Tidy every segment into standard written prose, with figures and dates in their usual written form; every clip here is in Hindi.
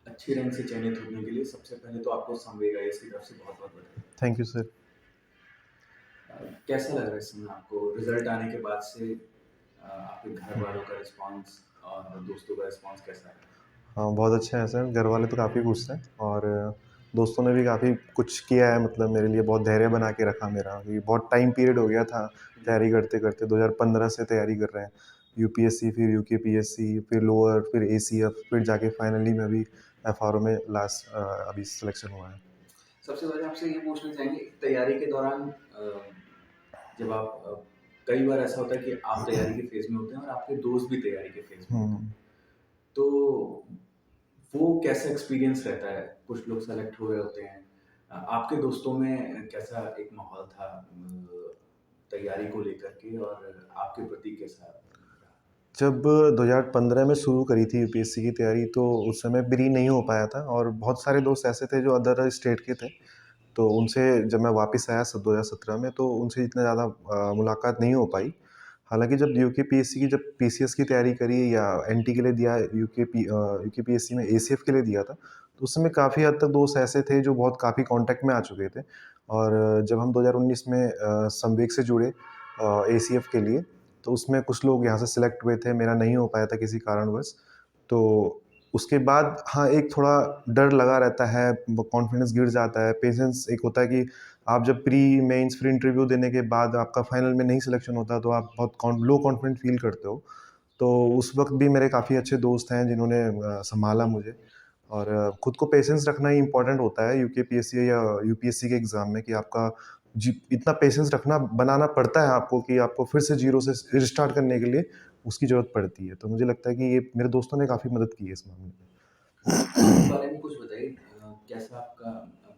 अच्छी रैंक से चयनित होने के लिए सबसे पहले तो आपको संवेग आईएएस की तरफ से बहुत-बहुत बधाई। Thank you sir. कैसा लग रहा है इस समय आपको रिजल्ट आने के बाद से आपके घर हुँ। वालों का रिस्पॉन्स और दोस्तों का रिस्पॉन्स कैसा है? हाँ, बहुत अच्छा है सर, घर वाले तो काफ़ी खुश हैं और दोस्तों ने भी काफ़ी कुछ किया है, मतलब मेरे लिए बहुत धैर्य बना के रखा मेरा, क्योंकि बहुत टाइम पीरियड हो गया था जी। तैयारी करते-करते। 2015 से तैयारी कर रहे हैं। यूपीएससी, फिर यूकेपीएससी, फिर लोअर, फिर एसीएफ, फिर जाके फाइनली मैं अभी एफआरओ में अभी सिलेक्शन हुआ है। सबसे पहले आपसे ये पूछना चाहेंगे तैयारी के दौरान जब आप कई बार ऐसा होता है कि आप तैयारी के फेज़ में होते हैं और आपके दोस्त भी तैयारी के फेज़ में होते हैं। हुँ। तो वो कैसा एक्सपीरियंस रहता है? कुछ लोग सेलेक्ट हुए होते हैं। आपके दोस्तों में कैसा एक माहौल था तैयारी को लेकर के और आपके प्रति कैसा रहा? जब 2015 में शुरू करी थी यूपीएससी की तैयारी, तो उस समय प्री नहीं हो पाया था और बहुत सारे दोस्त ऐसे थे जो अदर स्टेट के थे। तो उनसे जब मैं वापस आया 2017 में, तो उनसे इतना ज़्यादा मुलाकात नहीं हो पाई। हालाँकि जब यूकेपीएससी की जब पीसीएस की तैयारी करी या एनटी के लिए दिया, यूकेपीएससी में एसीएफ के लिए दिया था, तो उस समय काफ़ी हद तक दोस्त ऐसे थे जो बहुत काफ़ी कॉन्टैक्ट में आ चुके थे। और जब हम 2019 में संवेग से जुड़े एसीएफ के लिए, तो उसमें कुछ लोग यहाँ से सिलेक्ट हुए थे, मेरा नहीं हो पाया था किसी कारणवश। तो उसके बाद हाँ, एक थोड़ा डर लगा रहता है, ब कॉन्फिडेंस गिर जाता है, पेशेंस एक होता है कि आप जब प्री मेंस फिर इंटरव्यू देने के बाद आपका फाइनल में नहीं सिलेक्शन होता, तो आप बहुत लो कॉन्फिडेंट फ़ील करते हो। तो उस वक़्त भी मेरे काफ़ी अच्छे दोस्त हैं जिन्होंने सँभाला मुझे। और खुद को पेशेंस रखना ही इम्पोर्टेंट होता है यूकेपीएससी या यूपीएससी के एग्ज़ाम में, कि आपका जी इतना पेशेंस रखना बनाना पड़ता है आपको कि आपको फिर से ज़ीरो से रिस्टार्ट करने के लिए उसकी ज़रूरत पड़ती है। तो मुझे लगता है कि ये मेरे दोस्तों ने काफ़ी मदद की है इस मामले अपने में। बारे में कुछ बताइए कैसा आपका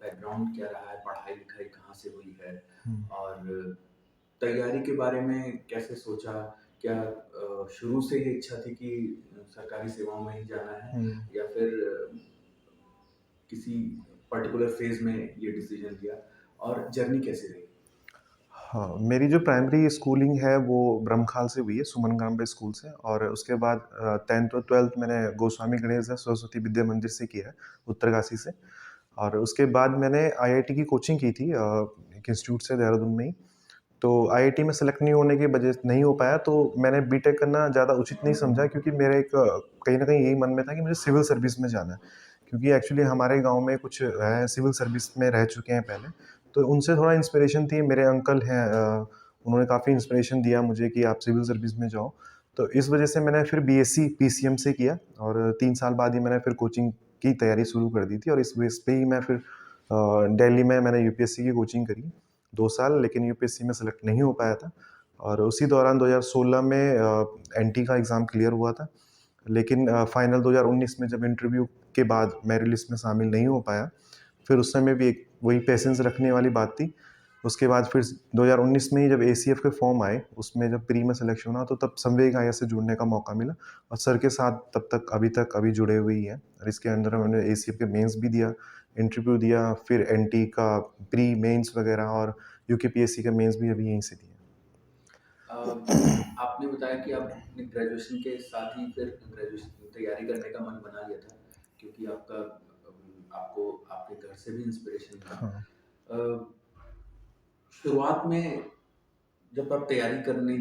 बैकग्राउंड क्या रहा है? पढ़ाई-लिखाई कहाँ से हुई है? हुँ। और तैयारी के बारे में कैसे सोचा? क्या शुरू से ये इच्छा थी कि सरकारी सेवाओं में ही जाना है हुँ। या फिर किसी पर्टिकुलर फ़ेज़ में ये डिसीज़न लिया और जर्नी कैसी रही? हाँ, मेरी जो प्राइमरी स्कूलिंग है वो ब्रह्मखाल से हुई है, सुमन गाम्बे स्कूल से। और उसके बाद 10th और 12th मैंने गोस्वामी गणेश दास सरस्वती विद्या मंदिर से किया है, उत्तरकाशी से। और उसके बाद मैंने आईआईटी की कोचिंग की थी एक इंस्टीट्यूट से देहरादून में ही। तो आईआईटी में सेलेक्ट नहीं होने की वजह से नहीं हो पाया, तो मैंने बीटेक करना ज़्यादा उचित नहीं समझा, क्योंकि मेरा एक कहीं न कहीं यही मन में था कि मुझे सिविल सर्विस में जाना है। क्योंकि एक्चुअली हमारे गाँव में कुछ हैं सिविल सर्विस में रह चुके हैं पहले, तो उनसे थोड़ा इंस्पिरेशन थी। मेरे अंकल हैं, उन्होंने काफ़ी इंस्पिरेशन दिया मुझे कि आप सिविल सर्विस में जाओ। तो इस वजह से मैंने फिर बीएससी पीसीएम से किया और 3 साल बाद ही मैंने फिर कोचिंग की तैयारी शुरू कर दी थी, और इस बेस पे ही मैं फिर दिल्ली में मैंने यूपीएससी की कोचिंग करी 2 साल, लेकिन यूपीएससी में सेलेक्ट नहीं हो पाया था। और उसी दौरान 2016 में एनटी का एग्ज़ाम क्लियर हुआ था। लेकिन फाइनल 2019 में जब इंटरव्यू के बाद मेरिट लिस्ट में शामिल नहीं हो पाया, फिर उस समय भी एक वही पेशेंस रखने वाली बात थी। उसके बाद फिर 2019 में ही जब एसीएफ के फॉर्म आए, उसमें जब प्री में सिलेक्शन हुआ, तो तब संवेग आईएएस से जुड़ने का मौका मिला और सर के साथ तब तक अभी जुड़े हुए ही हैं। और इसके अंदर मैंने एसीएफ के मेंस भी दिया, इंटरव्यू दिया, फिर एनटी का प्री, मेंस वगैरह, और यूकेपीएससी का मेंस भी अभी यहीं से दिया। अ, आपने बताया कि आपने ग्रेजुएशन के साथ ही फिर ग्रेजुएशन तैयारी करने का मन बना लिया था क्योंकि आपको आपके घर से भी इंस्पिरेशन मिला। हाँ। अ, शुरुआत में जब आप तैयारी करने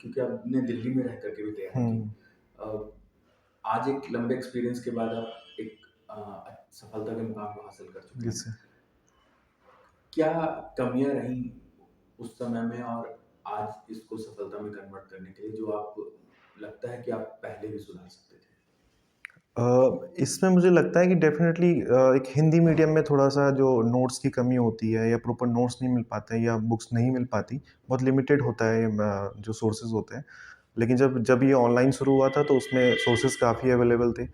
क्योंकि आपने दिल्ली में रह कर के भी तैयारी की। हुँ। अ, आज एक लंबे एक्सपीरियंस के बाद आप एक सफलता के मुकाम को हासिल कर चुके हैं। जैसे क्या कमियाँ रहीं उस समय में और आज इसको सफलता में कन्वर्ट करने के लिए जो आपको लगता है कि आप पहले भी सुधार सकते थे? इसमें मुझे लगता है कि डेफ़िनेटली एक हिंदी मीडियम में थोड़ा-सा जो नोट्स की कमी होती है, या प्रॉपर नोट्स नहीं मिल पाते हैं, या बुक्स नहीं मिल पाती, बहुत लिमिटेड होता है जो सोर्सेज़ होते हैं। लेकिन जब जब ये ऑनलाइन शुरू हुआ था, तो उसमें सोर्सेज़ काफ़ी अवेलेबल थे।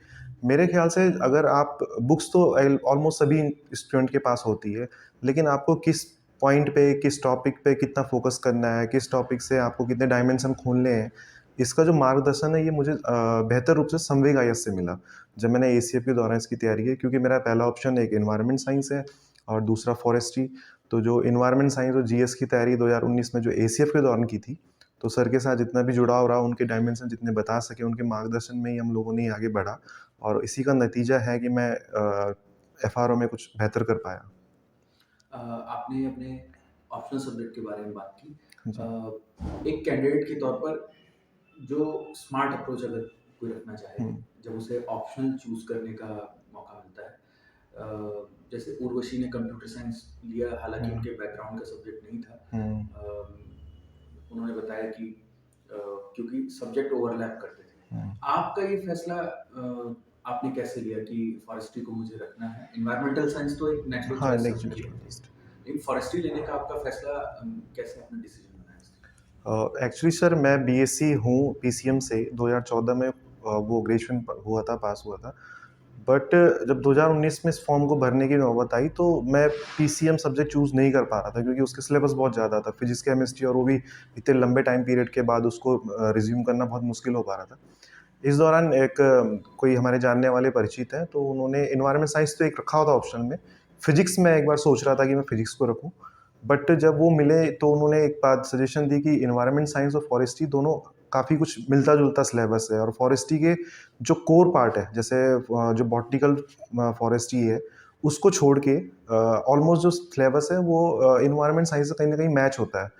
मेरे ख़्याल से अगर आप बुक्स तो ऑलमोस्ट सभी स्टूडेंट के पास होती है, लेकिन आपको किस पॉइंट पे, किस टॉपिक पे कितना फ़ोकस करना है, किस टॉपिक से आपको कितने डायमेंशन खोलने हैं, इसका जो मार्गदर्शन है, ये मुझे बेहतर रूप से संवेग आईएएस से मिला। जब मैंने एसीएफ के दौरान इसकी तैयारी की, क्योंकि मेरा पहला ऑप्शन एक एनवायरनमेंट साइंस है और दूसरा फॉरेस्ट्री। तो जो एनवायरनमेंट साइंस और जीएस की तैयारी 2019 में जो एसीएफ के दौरान की थी, तो सर के साथ जितना भी जुड़ाव रहा, उनके डायमेंशन जितने बता सके, उनके मार्गदर्शन में ही हम लोगों ने आगे बढ़ा और इसी का नतीजा है कि मैं एफआरओ में कुछ बेहतर कर पाया। आपने अपने ऑप्शनल सब्जेक्ट के बारे में बात की। हाँ जी। एक कैंडिडेट के तौर पर जो स्मार्ट अप्रोच अगर कोई रखना चाहे, हुँ, जब उसे ऑप्शनल चूज़ करने का मौका मिलता है, जैसे उर्वशी ने कंप्यूटर साइंस लिया, हालाँकि हुँ, उनके बैकग्राउंड का सब्जेक्ट नहीं था। हुँ। उन्होंने बताया कि क्योंकि सब्जेक्ट ओवरलैप करते थे। हुँ। आपका ये फैसला आपने कैसे लिया कि फॉरेस्ट्री को मुझे रखना है? एनवायरमेंटल साइंस तो एक नेचुरल हाँ, चॉइस लाइक सभी की नेचुरल होती है। बेस्ड। लेकिन फॉरेस्ट्री लेने का आपका फैसला कैसे आपने डिसीजन बनाया इसका? एक्चुअली सर मैं बीएससी हूँ पीसीएम से 2014 में वो ग्रेजुएशन हुआ था, पास हुआ था। बट जब 2019 में इस फॉर्म को भरने की नौबत आई तो मैं पीसीएम सब्जेक्ट चूज़ नहीं कर पा रहा था क्योंकि उसके सिलेबस बहुत ज़्यादा था। फिज़िक्स, केमिस्ट्री और वो भी इतने लंबे टाइम पीरियड के बाद उसको रिज़्यूम करना बहुत मुश्किल हो पा रहा था। इस दौरान एक कोई हमारे जानने वाले परिचित हैं, तो उन्होंने एनवायरनमेंट साइंस तो एक रखा हुआ था ऑप्शन में। फिज़िक्स मैं एक बार सोच रहा था कि मैं फिज़िक्स को रखूँ, बट जब वो मिले तो उन्होंने एक बात सजेशन दी कि एनवायरनमेंट साइंस और फॉरेस्ट्री दोनों काफ़ी कुछ मिलता-जुलता सिलेबस है और फॉरेस्ट्री के जो कोर पार्ट है, जैसे जो बॉटनिकल फॉरेस्ट्री है, उसको छोड़ के ऑलमोस्ट जो सिलेबस है वो एनवायरनमेंट साइंस से कहीं न कहीं मैच होता है।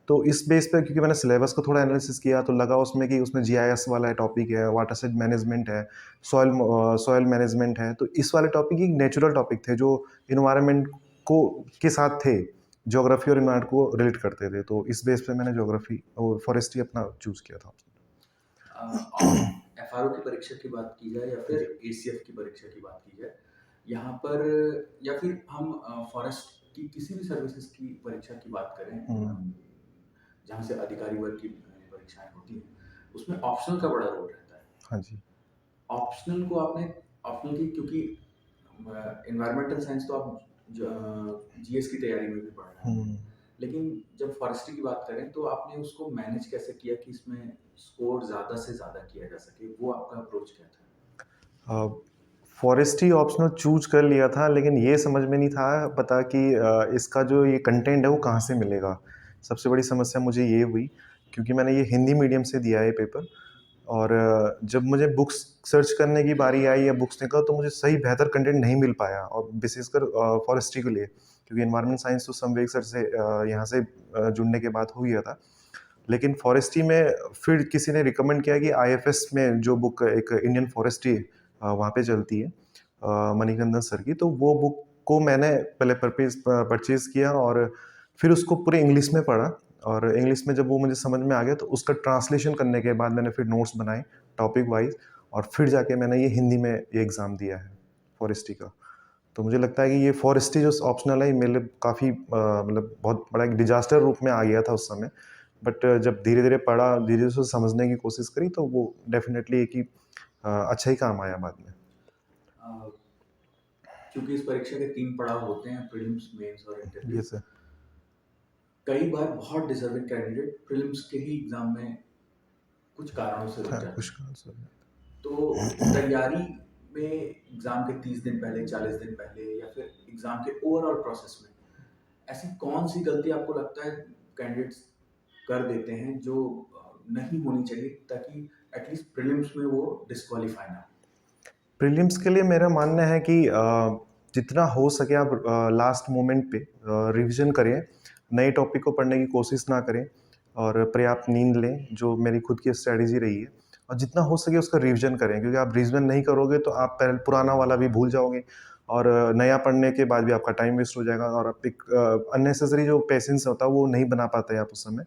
तो इस बेस पे क्योंकि मैंने सिलेबस को थोड़ा एनालिसिस किया तो लगा उसमें कि उसमें जीआईएस वाला टॉपिक है, वाटरशेड मैनेजमेंट है, सॉइल मैनेजमेंट है। तो इस वाले टॉपिक एक नेचुरल टॉपिक थे जो एनवायरनमेंट को के साथ थे। ज्योग्राफी और एनवायरनमेंट को रिलेट करते थे। तो इस बेस पे मैंने ज्योग्राफी और फॉरेस्ट्री अपना चूज़ किया था। और एफआरओ की परीक्षा की बात की जाए या फिर जी। एसीएफ की परीक्षा की बात की जाए, यहाँ पर या फिर हम फॉरेस्ट की किसी भी सर्विसेज की परीक्षा की बात करें, हुँ। जहाँ से अधिकारी वर्ग की परीक्षाएं होती हैं, उसमें ऑप्शनल का बड़ा रोल रहता है। हाँ जी। ऑप्शनल को आपने ऑप्शनल की क्योंकि एनवायरमेंटल साइंस तो आप जीएस की तैयारी में भी पढ़ रहे होंगे, हुँ। लेकिन जब फॉरेस्ट्री की बात करें तो आपने उसको मैनेज कैसे किया कि इसमें स्कोर ज़्यादा से ज़्यादा किया जा सके, वो आपका अप्रोच क्या था? अ, फॉरेस्ट्री ऑप्शनल चूज़ कर लिया था, लेकिन ये समझ में नहीं था पता कि इसका जो ये कंटेंट है वो कहाँ से मिलेगा। सबसे बड़ी समस्या मुझे ये हुई क्योंकि मैंने ये हिंदी मीडियम से दिया है पेपर और जब मुझे बुक्स सर्च करने की बारी आई या बुक्स निकाला तो मुझे सही बेहतर कंटेंट नहीं मिल पाया और विशेषकर फॉरेस्ट्री के लिए क्योंकि एनवायरनमेंट साइंस तो समवेग सर से यहाँ से जुड़ने के बाद हो गया था। लेकिन फॉरेस्ट्री में फिर किसी ने रिकमेंड किया कि आईएफएस में जो बुक एक इंडियन फॉरेस्ट्री वहाँ पे चलती है मणिकंदन सर की, तो वो बुक को मैंने पहले परचेज़ किया और फिर उसको पूरे इंग्लिश में पढ़ा और इंग्लिश में जब वो मुझे समझ में आ गया, तो उसका ट्रांसलेशन करने के बाद मैंने फिर नोट्स बनाए टॉपिक वाइज़ और फिर जाके मैंने ये हिंदी में ये एग्ज़ाम दिया है, फॉरेस्ट्री का। तो मुझे लगता है कि ये फॉरेस्ट्री जो ऑप्शनल है, ये मेरे लिए काफ़ी मतलब बहुत बड़ा एक डिज़ास्टर रूप में आ गया था उस समय। बट जब धीरे-धीरे पढ़ा, धीरे-धीरे उसे समझने की कोशिश करी, तो वो डेफ़िनेटली एक ही अच्छा ही काम आया बाद में। अ, क्योंकि इस परीक्षा के 3 पड़ाव होते हैं, प्रीलिम्स, मेंस और इंटरव्यू। Yes sir. कई बार बहुत डिज़र्विंग कैंडिडेट प्रीलिम्स के ही एग्ज़ाम में कुछ कारणों से रुक हाँ, जाते कुछ हैं। कहा सर। तो तैयारी में एग्ज़ाम के 30 दिन पहले, 40 दिन पहले या फिर एग्ज़ाम के ओवरऑल प्रोसेस में ऐसी कौन-सी गलती आपको लगता है कैंडिडेट्स कर देते हैं जो नहीं होनी चाहिए ताकि एटलीस्ट प्रीलिम्स में वो डिस्क्वालीफाई ना हो? प्रीलिम्स के लिए मेरा मानना है कि जितना हो सके आप लास्ट मोमेंट पे रिवीजन करें, नए टॉपिक को पढ़ने की कोशिश ना करें और पर्याप्त नींद लें, जो मेरी खुद की स्ट्रैटेजी रही है और जितना हो सके उसका रिवीजन करें क्योंकि आप रिवीजन नहीं करोगे तो आप पहले पुराना वाला भी भूल जाओगे और नया पढ़ने के बाद भी आपका टाइम वेस्ट हो जाएगा और आप एक अननेसेसरी जो पेशेंस होता है वो नहीं बना पाते आप उस समय।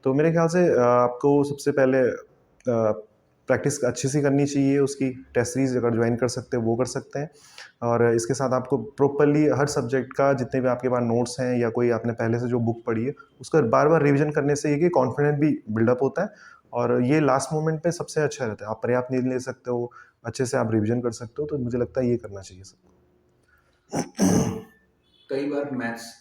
तो मेरे ख्याल से आपको सबसे पहले प्रैक्टिस अच्छी सी करनी चाहिए उसकी, टेस्ट सीरीज़ अगर जॉइन कर सकते हैं वो कर सकते हैं और इसके साथ आपको प्रॉपर्ली हर सब्जेक्ट का जितने भी आपके पास नोट्स हैं या कोई आपने पहले से जो बुक पढ़ी है, उसका बार-बार रिवीजन करने से ये कि कॉन्फिडेंस भी बिल्डअप होता है और ये लास्ट मोमेंट पे सबसे अच्छा रहता है। आप पर्याप्त नींद ले सकते हो, अच्छे से आप रिवीजन कर सकते हो, तो मुझे लगता है ये करना चाहिए सबको। अ, कई बार मैथ्स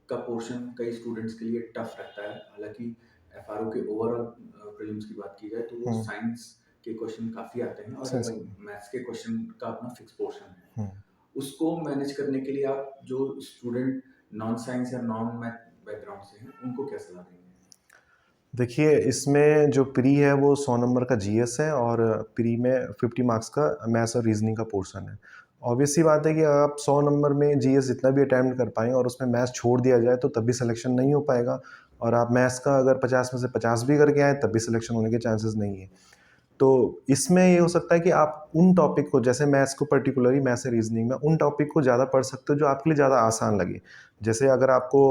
का पोर्शन कई स्टूडेंट्स के लिए टफ रहता है। हालाँकि एफआरओ के ओवरऑल प्रीलिम्स की बात की जाए तो वो हुँ, साइंस के क्वेश्चन काफ़ी आते हैं और सेंस मैथ्स के क्वेश्चन का अपना फिक्स पोर्शन है। हुँ। उसको मैनेज करने के लिए आप जो स्टूडेंट नॉन साइंस या नॉन मैथ बैकग्राउंड से हैं, उनको क्या सलाह देंगे? देखिए, इसमें जो प्री है वो 100 नंबर का जीएस है और प्री में 50 मार्क्स का मैथ्स और रीज़निंग का पोर्शन है। ऑब्वियस सी बात है कि आप 100 नंबर में जीएस जितना भी अटेम्प्ट कर पाएँ और उसमें मैथ्स छोड़ दिया जाए तो तब भी सिलेक्शन नहीं हो पाएगा, और आप मैथ्स का अगर 50 में से 50 भी करके आएँ तब भी सिलेक्शन होने के चांसेस नहीं है। तो इसमें ये हो सकता है कि आप उन टॉपिक को, जैसे मैथ्स को, पर्टिकुलरली मैथ्स और रीज़निंग में उन टॉपिक को ज़्यादा पढ़ सकते हो जो आपके लिए ज़्यादा आसान लगे। जैसे अगर आपको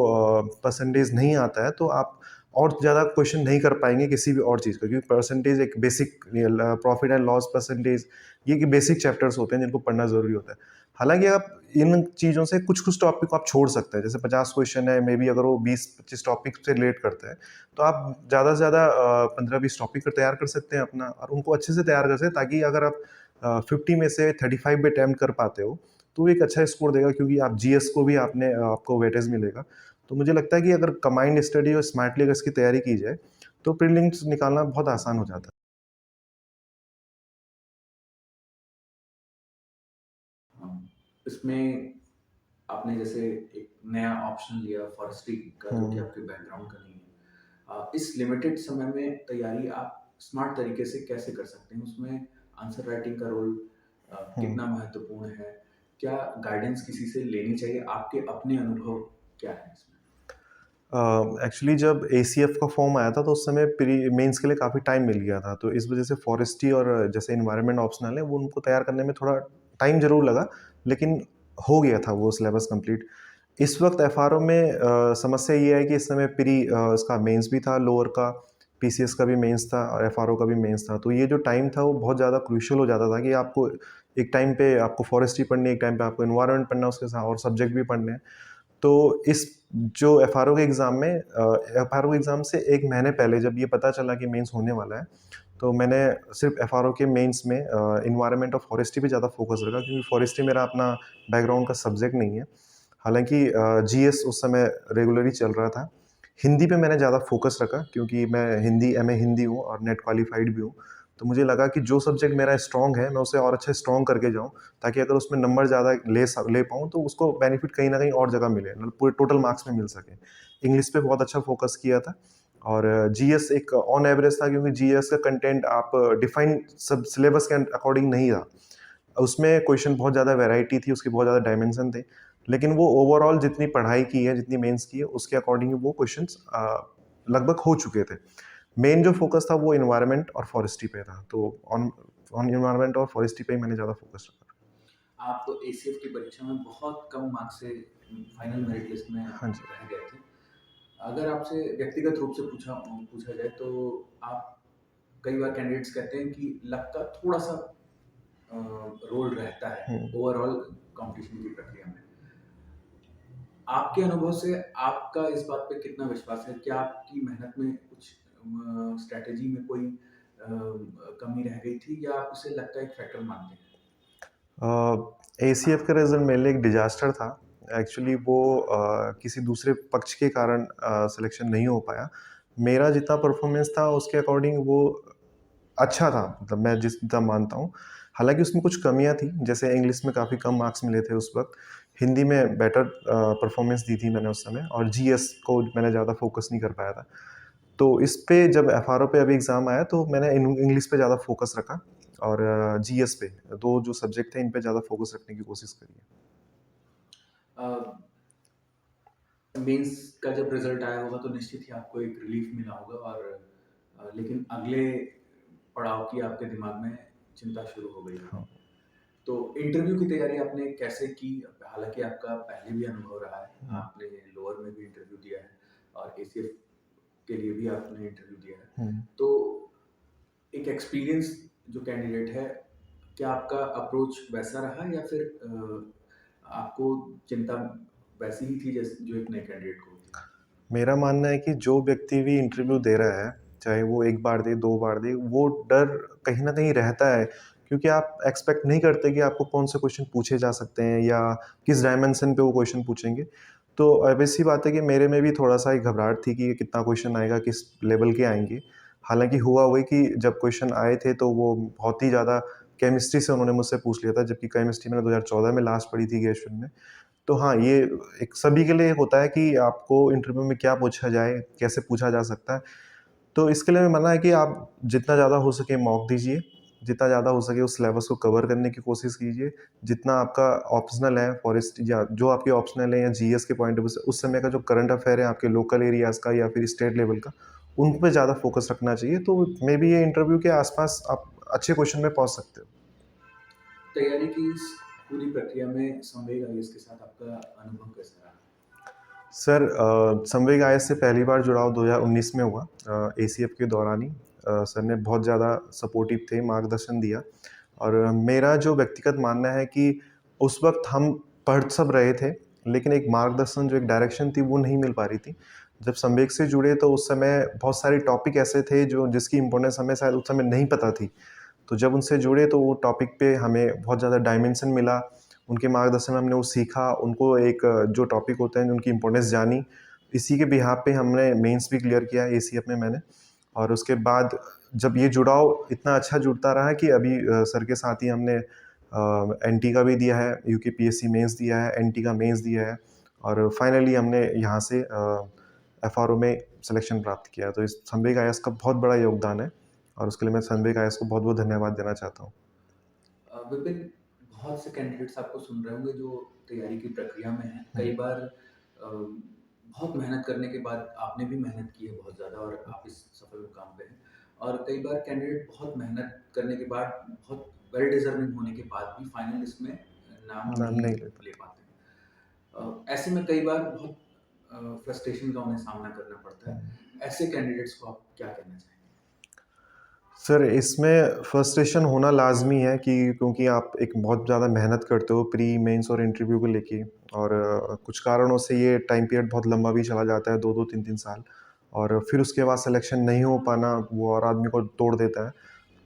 परसेंटेज नहीं आता है तो आप और ज़्यादा क्वेश्चन नहीं कर पाएँगे किसी भी और चीज़ का, क्योंकि परसेंटेज एक basic profit and loss percentage, ये कि बेसिक चैप्टर्स होते हैं जिनको पढ़ना ज़रूरी होता है। हालाँकि आप इन चीज़ों से कुछ-कुछ टॉपिक को आप छोड़ सकते हैं। जैसे 50 क्वेश्चन है, मेबी अगर वो 20-25 टॉपिक से रिलेट करते हैं, तो आप ज़्यादा से ज़्यादा 15-20 टॉपिक तैयार कर सकते हैं अपना, और उनको अच्छे से तैयार कर सकते हैं, ताकि अगर आप 50 में से 35 भी अटेम्प्ट कर पाते हो, तो एक अच्छा स्कोर देगा, क्योंकि आप जीएस को भी आपको वेटेज मिलेगा। तो मुझे लगता है कि अगर कंबाइंड स्टडी और स्मार्टली अगर इसकी तैयारी की जाए, तो प्रीलिम्स निकालना बहुत आसान हो जाता है। हाँ, इसमें आपने जैसे एक नया ऑप्शन लिया फॉरेस्ट्री का, जो कि हुँ, आपके बैकग्राउंड का नहीं है। इस लिमिटेड समय में तैयारी आप स्मार्ट तरीके से कैसे कर सकते हैं? उसमें आंसर राइटिंग का रोल हुँ। कितना महत्वपूर्ण है? क्या गाइडेंस किसी से लेनी चाहिए? आपके अपने अनुभव क्या हैं इसमें? एक्चुअली जब एसीएफ का फॉर्म आया था तो उस समय प्री मेंस के लिए काफ़ी टाइम मिल गया था। तो इस वज़ह से फॉरेस्ट्री और जैसे एनवायरनमेंट ऑप्शनल है, वो उनको तैयार करने में थोड़ा टाइम ज़रूर लगा, लेकिन हो गया था वो सिलेबस कंप्लीट। इस वक़्त एफआरओ में समस्या ये है कि इस समय इसका मेंस भी था लोअर का, पीसीएस का भी मेंस था और एफआरओ का भी मेंस था। तो ये जो टाइम था वो बहुत ज़्यादा क्रूशियल हो जाता था कि आपको एक टाइम पे आपको फॉरेस्ट्री पढ़नी है, एक टाइम पे आपको एनवायरनमेंट पढ़ना है, उसके साथ और सब्जेक्ट भी पढ़ने हैं। तो इस जो एफआरओ के एग्ज़ाम में एफआरओ एग्ज़ाम से 1 महीने पहले जब ये पता चला कि मेंस होने वाला है, तो मैंने सिर्फ़ एफआरओ के मेंस में एनवायरनमेंट और फॉरेस्ट्री पे ज़्यादा फ़ोकस रखा, क्योंकि फॉरेस्ट्री मेरा अपना बैकग्राउंड का सब्जेक्ट नहीं है। हालाँकि जीएस उस समय रेगुलर ही चल रहा था। हिंदी पे मैंने ज़्यादा फ़ोकस रखा, क्योंकि मैं हिंदी एमए हिंदी हूँ और नेट क्वालिफ़ाइड भी हूँ। तो मुझे लगा कि जो सब्जेक्ट मेरा स्ट्रॉन्ग है, मैं उसे और अच्छे स्ट्रॉन्ग करके जाऊँ, ताकि अगर उसमें नंबर ज़्यादा ले पाऊँ, तो उसको बेनिफिट कहीं न कहीं और जगह मिले, मतलब पूरे टोटल मार्क्स में मिल सके। इंग्लिश पे बहुत अच्छा फ़ोकस किया था, और जीएस एक ऑन एवरेज था, क्योंकि जीएस का कंटेंट आप डिफाइन सब सिलेबस के अकॉर्डिंग नहीं था। उसमें क्वेश्चन बहुत ज़्यादा वैरायटी थी, उसके बहुत ज़्यादा डायमेंशन थे। लेकिन वो ओवरऑल जितनी पढ़ाई की है, जितनी मेंस की है, उसके अकॉर्डिंग वो क्वेश्चन्स लगभग हो चुके थे। मेन जो फ़ोकस था वो एनवायरनमेंट और फॉरेस्ट्री पे था। तो ऑन ऑन एनवायरनमेंट और फॉरेस्ट्री पे ही मैंने ज़्यादा फ़ोकस रखा। आप एसीएफ की परीक्षा में बहुत कम मार्क्स से फाइनल मेरिट लिस्ट में हाँ जी। रह गए थे। अगर आपसे व्यक्तिगत रूप से पूछा जाए, तो आप, कई बार कैंडिडेट्स कहते हैं कि लक का थोड़ा-सा रोल रहता है हुँ। ओवरऑल कॉम्पिटिशन की प्रक्रिया में। आपके अनुभव से आपका इस बात पे कितना विश्वास है? क्या आपकी मेहनत में कुछ स्ट्रैटेजी में कोई कमी रह गई थी, या आप उसे लगता है एक फैक्टर मानते हैं? एसीएफ का रिज़ल्ट मेरे लिए एक डिज़ास्टर था। एक्चुअली वो किसी दूसरे पक्ष के कारण सिलेक्शन नहीं हो पाया। मेरा जितना परफ़ॉर्मेंस था उसके अकॉर्डिंग वो अच्छा था, मतलब मैं जिस जितना मानता हूँ। हालाँकि उसमें कुछ कमियाँ थी, जैसे इंग्लिश में काफ़ी कम मार्क्स मिले थे उस वक़्त। हिंदी में बेटर परफ़ॉर्मेंस दी थी मैंने उस समय, और जीएस को मैंने ज़्यादा फ़ोकस नहीं कर पाया था। तो इस पे जब एफआरओ पे अभी एग्ज़ाम आया, तो मैंने इंग्लिश पे ज़्यादा फ़ोकस रखा, और जीएस पे 2 जो सब्जेक्ट थे इन पे ज़्यादा फ़ोकस रखने की कोशिश करी है। अ, मेंस का जब रिजल्ट आया होगा तो निश्चित ही आपको एक रिलीफ मिला होगा, और लेकिन अगले पड़ाव की आपके दिमाग में चिंता शुरू हो गई होगी। हाँ। तो इंटरव्यू की तैयारी आपने कैसे की? हालाँकि आपका पहले भी अनुभव रहा है, हुँ, आपने लोअर में भी इंटरव्यू दिया है और एसीएफ के लिए भी आपने इंटरव्यू दिया है। हुँ। तो एक एक्सपीरियंस जो कैंडिडेट है, क्या आपका अप्रोच वैसा रहा, या फिर आपको चिंता वैसी ही थी जैसे जो एक नए कैंडिडेट को होती है? मेरा मानना है कि जो व्यक्ति भी इंटरव्यू दे रहा है, चाहे वो 1 बार दे, 2 बार दे, वो डर कहीं न कहीं रहता है, क्योंकि आप एक्सपेक्ट नहीं करते कि आपको कौन-से क्वेश्चन पूछे जा सकते हैं, या किस डायमेंशन पे वो क्वेश्चन पूछेंगे। तो ऑब्वियस सी बात है कि मेरे में भी थोड़ा-सा एक घबराहट थी कि कितना क्वेश्चन आएगा, किस लेवल के आएँगे। हालाँकि हुआ वही कि जब क्वेश्चन आए थे तो वो बहुत ही ज़्यादा केमिस्ट्री से उन्होंने मुझसे पूछ लिया था, जबकि केमिस्ट्री मैंने 2014 में लास्ट पढ़ी थी ग्रेजुएशन में। तो हाँ, ये एक सभी के लिए होता है कि आपको इंटरव्यू में क्या पूछा जाए, कैसे पूछा जा सकता है। तो इसके लिए मैं मानना है कि आप जितना ज़्यादा हो सके मॉक दीजिए, जितना ज़्यादा हो सके उस सिलेबस को कवर करने की कोशिश कीजिए। जितना आपका ऑप्शनल है फॉरेस्ट या जो आपके ऑप्शनल है या जीएस के पॉइंट ऑफ व्यू से उस समय का जो करंट अफेयर है आपके लोकल एरियाज़ का या फिर स्टेट लेवल का, उन पे ज़्यादा फ़ोकस रखना चाहिए। तो मेबी ये इंटरव्यू के आस-पास आप अच्छे क्वेश्चन में पहुँच सकते हो। तैयारी की इस पूरी प्रक्रिया में संवेग आईएएस के साथ आपका अनुभव कैसा रहा? सर संवेग आईएएस से पहली बार जुड़ाव 2019 में हुआ एसीएफ के दौरान ही। सर ने बहुत ज़्यादा सपोर्टिव थे, मार्गदर्शन दिया और मेरा जो व्यक्तिगत मानना है कि उस वक़्त हम पढ़ सब रहे थे, लेकिन एक मार्गदर्शन जो एक डायरेक्शन थी वो नहीं मिल पा रही थी। जब संवेग से जुड़े तो उस समय बहुत सारे टॉपिक ऐसे थे जो जिसकी इम्पोर्टेंस हमें शायद उस समय नहीं पता थी। तो जब उनसे जुड़े तो वो टॉपिक पे हमें बहुत ज़्यादा डायमेंशन मिला, उनके मार्गदर्शन में हमने वो सीखा, उनको एक जो टॉपिक होते हैं उनकी इम्पोर्टेंस जानी। इसी के बिहाफ़ पे हमने मेंस भी क्लियर किया एसीएफ में मैंने और उसके बाद जब ये जुड़ाव इतना अच्छा जुड़ता रहा कि अभी सर के साथ ही हमने एनटी का भी दिया है, यूकेपीएससी मेंस दिया है, एनटी का मेंस दिया है और फाइनली हमने यहाँ से एफआरओ में सिलेक्शन प्राप्त किया। तो इस संवेग आईएएस का बहुत बड़ा योगदान है और उसके लिए मैं संवेग आईएएस को बहुत-बहुत धन्यवाद देना चाहता हूँ। विपिन, बहुत से कैंडिडेट्स आपको सुन रहे होंगे जो तैयारी की प्रक्रिया में हैं। हुँ। कई बार बहुत मेहनत करने के बाद आपने भी मेहनत की है बहुत ज़्यादा और आप इस सफल मुकाम पे हैं। और कई बार कैंडिडेट बहुत मेहनत करने के बाद, बहुत वेल डिज़र्विंग होने के बाद भी फाइनल लिस्ट में नाम नाम नहीं नहीं ले ले पाते हैं। ऐसे में कई बार बहुत फ्रस्ट्रेशन का उन्हें सामना करना पड़ता है। पाते। ऐसे कैंडिडेट्स को आप क्या कहना चाहेंगे? सर, इसमें फ्रस्ट्रेशन होना लाज़मी है कि क्योंकि आप एक बहुत ज़्यादा मेहनत करते हो प्री, मेंस और इंटरव्यू को लेके और कुछ कारणों से ये टाइम पीरियड बहुत लंबा भी चला जाता है 2-2 3-3 साल और फिर उसके बाद सिलेक्शन नहीं हो पाना वो और आदमी को तोड़ देता है।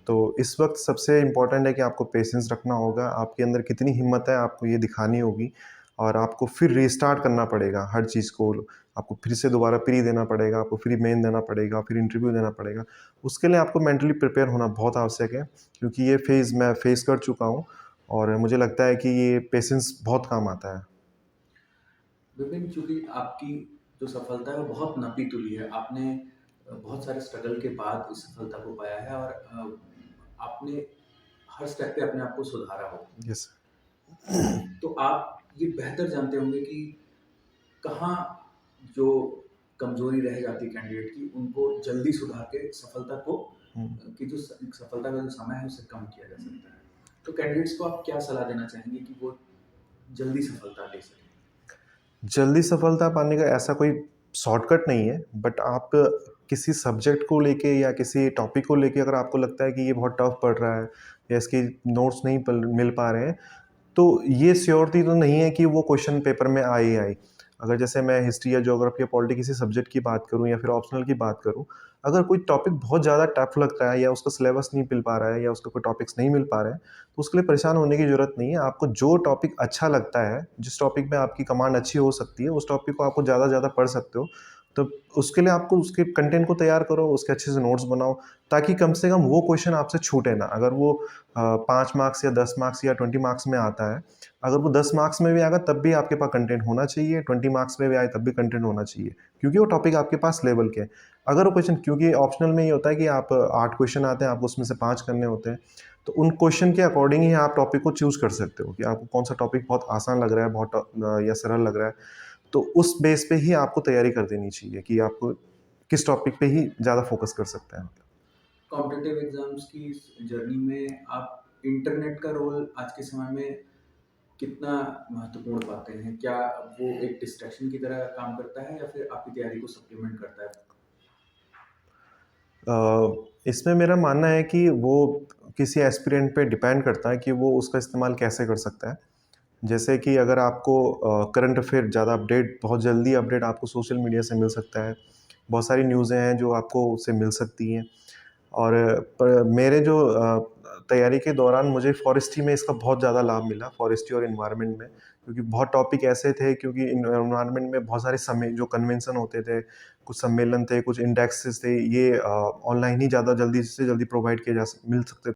तो इस वक़्त सबसे इम्पोर्टेंट है कि आपको पेशेंस रखना होगा, आपके अंदर कितनी हिम्मत है आपको ये दिखानी होगी और आपको फिर रीस्टार्ट करना पड़ेगा हर चीज़ को। आपको फिर से दोबारा प्री देना पड़ेगा, आपको फिर मेन देना पड़ेगा, फिर इंटरव्यू देना पड़ेगा। उसके लिए आपको मेंटली प्रिपेयर होना बहुत आवश्यक है क्योंकि ये फ़ेज़ मैं फ़ेस कर चुका हूँ और मुझे लगता है कि ये पेशेंस बहुत काम आता है। विपिन, चूँकि आपकी जो सफलता है वो बहुत नपी-तुली है। आपने बहुत सारे स्ट्रगल के बाद इस सफलता को पाया है और आपने हर स्टेप पे अपने आप को सुधारा हो। यस। तो आप ये बेहतर जानते होंगे कि कहाँ जो कमज़ोरी रह जाती है कैंडिडेट की, उनको जल्दी सुधार के सफलता को हुँ। की जो सफलता का जो समय है उसे कम किया जा सकता है। तो कैंडिडेट्स को आप क्या सलाह देना चाहेंगे कि वो जल्दी सफलता ले सकें? जल्दी सफलता पाने का ऐसा कोई शॉर्टकट नहीं है, बट आप किसी सब्जेक्ट को लेके या किसी टॉपिक को लेके अगर आपको लगता है कि ये बहुत टफ पड़ रहा है या इसके नोट्स नहीं पल मिल पा रहे हैं, तो ये श्योरिटी तो नहीं है कि वो क्वेश्चन पेपर में आए ही आए। अगर जैसे मैं हिस्ट्री या ज्योग्राफी या पॉलिटी किसी सब्जेक्ट की बात करूँ या फिर ऑप्शनल की बात करूँ, अगर कोई टॉपिक बहुत ज़्यादा टफ लगता है या उसका सिलेबस नहीं मिल पा रहा है या उसका कोई टॉपिक्स नहीं मिल पा रहे हैं, तो उसके लिए परेशान होने की ज़रूरत नहीं है। आपको जो टॉपिक अच्छा लगता है, जिस टॉपिक में आपकी कमांड अच्छी हो सकती है, उस टॉपिक को आपको ज़्यादा से ज़्यादा पढ़ सकते हो। तो उसके लिए आपको उसके कंटेंट को तैयार करो, उसके अच्छे से नोट्स बनाओ, ताकि कम से कम वो क्वेश्चन आपसे छूटे ना। अगर वो 5 मार्क्स या 10 मार्क्स या 20 मार्क्स में आता है, अगर वो 10 मार्क्स में भी आएगा तब भी आपके पास कंटेंट होना चाहिए, 20 मार्क्स में भी आए तब भी कंटेंट होना चाहिए, क्योंकि वो टॉपिक आपके पास लेवल के हैं। अगर वो क्वेश्चन क्योंकि ऑप्शनल में ये होता है कि आप 8 क्वेश्चन आते हैं, आपको उसमें से 5 करने होते हैं, तो उन क्वेश्चन के अकॉर्डिंग ही आप टॉपिक को चूज़ कर सकते हो कि आपको कौन-सा टॉपिक बहुत आसान लग रहा है, बहुत या सरल लग रहा है। तो उस बेस पे ही आपको तैयारी कर देनी चाहिए कि आपको किस टॉपिक पे ही ज़्यादा फ़ोकस कर सकते हैं। कॉम्पिटिटिव एग्ज़ाम्स की इस जर्नी में आप इंटरनेट का रोल आज के समय में कितना महत्वपूर्ण पाते हैं? क्या वो एक डिस्ट्रैक्शन की तरह काम करता है या फिर आपकी तैयारी को सप्लीमेंट करता है? इसमें मेरा मानना है कि वो किसी एस्पिरेंट पे डिपेंड करता है कि वो उसका इस्तेमाल कैसे कर सकता है। जैसे कि अगर आपको करंट अफ़ेयर ज़्यादा अपडेट बहुत जल्दी अपडेट आपको सोशल मीडिया से मिल सकता है। बहुत सारी न्यूज़ें हैं जो आपको उससे मिल सकती हैं और मेरे जो तैयारी के दौरान मुझे फ़ॉरेस्ट्री में इसका बहुत ज़्यादा लाभ मिला, फ़ॉरेस्ट्री और एनवायरनमेंट में। क्योंकि बहुत टॉपिक ऐसे थे क्योंकि एनवायरनमेंट में बहुत सारे समय जो कन्वेंशन होते थे, कुछ सम्मेलन थे, कुछ इंडेक्सेस थे, ये ऑनलाइन ही ज़्यादा जल्दी से जल्दी प्रोवाइड किए जा स मिल सकते